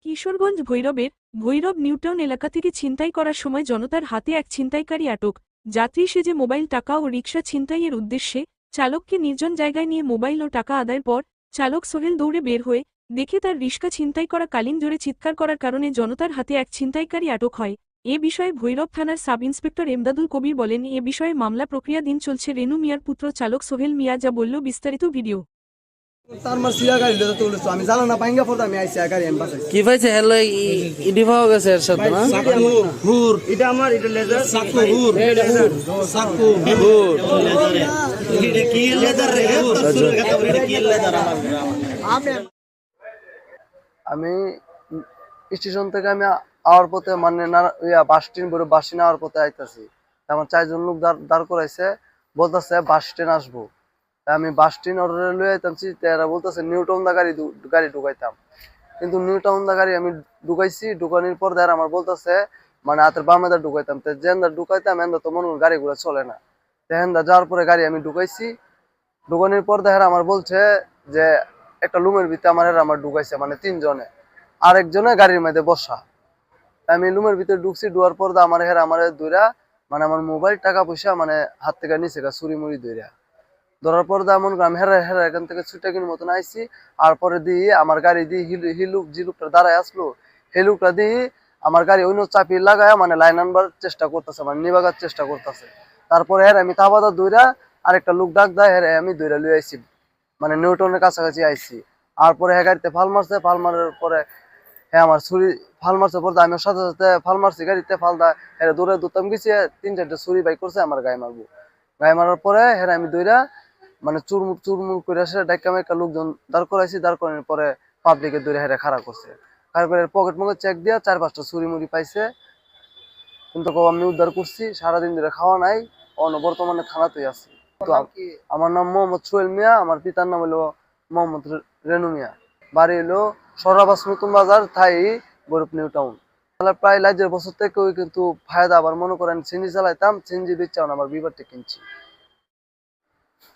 কিশোরগঞ্জ ভৈরবের ভৈরব নিউটাউন এলাকা থেকে ছিনতাই করার সময় জনতার হাতে এক ছিনতাইকারী আটক। যাত্রী সেজে মোবাইল টাকা ও রিকশা ছিনতাইয়ের উদ্দেশ্যে চালককে নির্জন জায়গায় নিয়ে মোবাইল ও টাকা আদায়ের পর চালক সোহেল দৌড়ে বের হয়ে দেখে তার রিকশা ছিনতাই করা কালীন জোরে চিৎকার করার কারণে জনতার হাতে এক ছিনতাইকারী আটক হয়। এ বিষয়ে ভৈরব থানার সাব ইন্সপেক্টর এমদাদুল কবির বলেন, এ বিষয়ে মামলা প্রক্রিয়াধীন চলছে। রেনু মিয়ার পুত্র চালক সোহেল মিয়া যা বলল, বিস্তারিত ভিডিও। তার মার সিয়া গাড়ি লতে তুলছো আমি জানা না পাইঙ্গা পড়তে আমি আইছি গাড়ি এম পাশে কি পাইছে হেলো ইডি পাওয়া গেছে এর সাথে না হুর এটা আমার এটা লেজার সাকু হুর সাকু হুর এটা কি লেজার রে তোর কথা বলে কি লেজার আমি স্টেশন থেকে আমি আওয়ার পথে মানে বাস স্ট্যান্ড বড় বাস স্ট্যান্ড আওয়ার পথে আইতাছি। আমার চারজন লোক দাঁড় করাইছে, বলতাছে বাস স্ট্যান্ড আসবো। আমি বাস স্ট্যান্ড অর্ডারে লই আইতামছি, তারা বলতেছে নিউ টাউন দা গাড়ি ঢুকাইতাম, কিন্তু নিউ টাউন দা গাড়ি আমি ঢুকাইছি। ঢুকানোর পর দেয় আমার বলতেছে মানে হাতের বামে দা ঢুকাইতাম, তো যেন্দা ঢুকাইতাম এন্দা তো মনে গাড়িগুলো চলে না। তেহেন্দা যাওয়ার পরে গাড়ি আমি ঢুকাইছি। ঢুকানোর পর দেখা আমার বলছে যে একটা লুমের ভিতরে আমার ঢুকাইছে, মানে তিনজনে, আরেকজনে গাড়ির মধ্যে বসা। আমি লুমের ভিতরে ঢুকছি, ঢুয়ার পর আমার দইরা মানে আমার মোবাইল টাকা পয়সা মানে হাত থেকে নিচে চুরি মুড়ি ধরার পর এমন আমি হেরা এখান থেকে ছুটাকির মতন আইসি। আর পরে দিয়ে আমার গাড়ি দিয়ে হিলুক যে লোকটা দাঁড়ায় আসলো, সেই লোকটা দিয়ে আমার গাড়ি অন্য চাপি লাগায় মানে লাইন আনবার চেষ্টা করতেছে, মানে নিবাগার চেষ্টা করতেছে। তারপরে আমি তাবাদা দইরা আরেকটা লোক ডাক দেয়, আমি দইরা লই আইসি, মানে নিউটনের কাছাকাছি আইসি। আর পরে গাড়িতে ফাল মারছে, ফাল মারার পরে আমার ছুরি ফাল মারছে পরে আমি সাথে সাথে ফাল মারছি, গাড়িতে ফাল দেয় দৌড়ে দৌড়তাম গেছি, 3-4টা ছুরি বাই করছে আমার গায়ে মারবো। গায়ে মারার পরে আমি দইরা মানে চুরমুর করে আসে ডাক্কা মেকা লোকজন দাঁড় করাইছি। দাঁড় করানোর পরে পাবলিকের দৌড়ে হেরে খাড়া করছে। খাড়া করে পকেট মকে চেক দিয়া 4-5টা ছুরি মুড়ি পাইছে, কিন্তু আমি উদ্ধার করছি। সারাদিন ধরে খাওয়া নাই, বর্তমানে থানাতেই আছি। তো আমার নাম মোহাম্মদ সোহেল মিয়া, আমার পিতার নাম হলো মোহাম্মদ রেনু মিয়া। বাড়ি হলো সরাবাস নতুন বাজার, থাই বরফ নিউ টাউন। প্রায় লাইজের বছর থেকে কিন্তু ফায়দা আবার মনে করেন চিনি চালাইতাম, চিনজি বেচাও আমার বিবারটা কিনছি।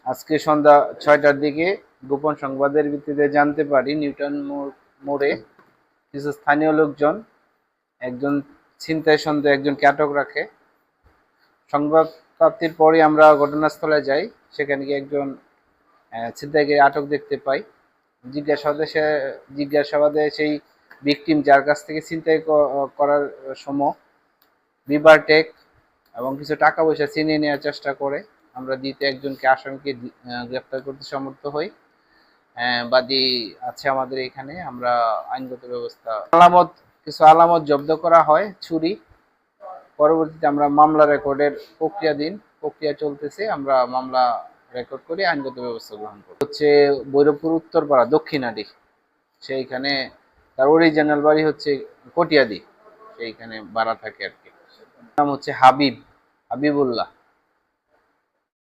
আজকে সন্ধ্যা 6টার দিকে গোপন সংবাদের ভিত্তিতে জানতে পারি নিউটাউন মোড়ে কিছু স্থানীয় লোকজন একজন ছিনতাই সন্দেহে একজনকে আটক রাখে। সংবাদ প্রাপ্তির পরে আমরা ঘটনাস্থলে যাই, সেখানে গিয়ে একজন ছিনতাইকারী আটক দেখতে পাই। জিজ্ঞাসাবাদে সেই ভিকটিম যার কাছ থেকে ছিনতাই করার সময় বিভারটেক এবং কিছু টাকা পয়সা ছিনিয়ে নেওয়ার চেষ্টা করে। আমরা দ্বিতীয় একজনকে আসামিকে গ্রেফতার করতে সমর্থ হই। বাদী আছে আমাদের এখানে, আমরা আইনগত ব্যবস্থা কিছু আলামত জব্দ করা হয়, ছুরি। পরবর্তীতে আমরা মামলা রেকর্ডের প্রক্রিয়া চলতেছে, আমরা মামলা রেকর্ড করে আইনগত ব্যবস্থা গ্রহণ করি। হচ্ছে ভৈরবপুর উত্তরপাড়া দক্ষিণাডি, সেইখানে তার অরিজিনাল বাড়ি হচ্ছে কটিয়াদি, সেইখানে ভাড়া থাকে আর কি। নাম হচ্ছে হাবিবুল্লাহ।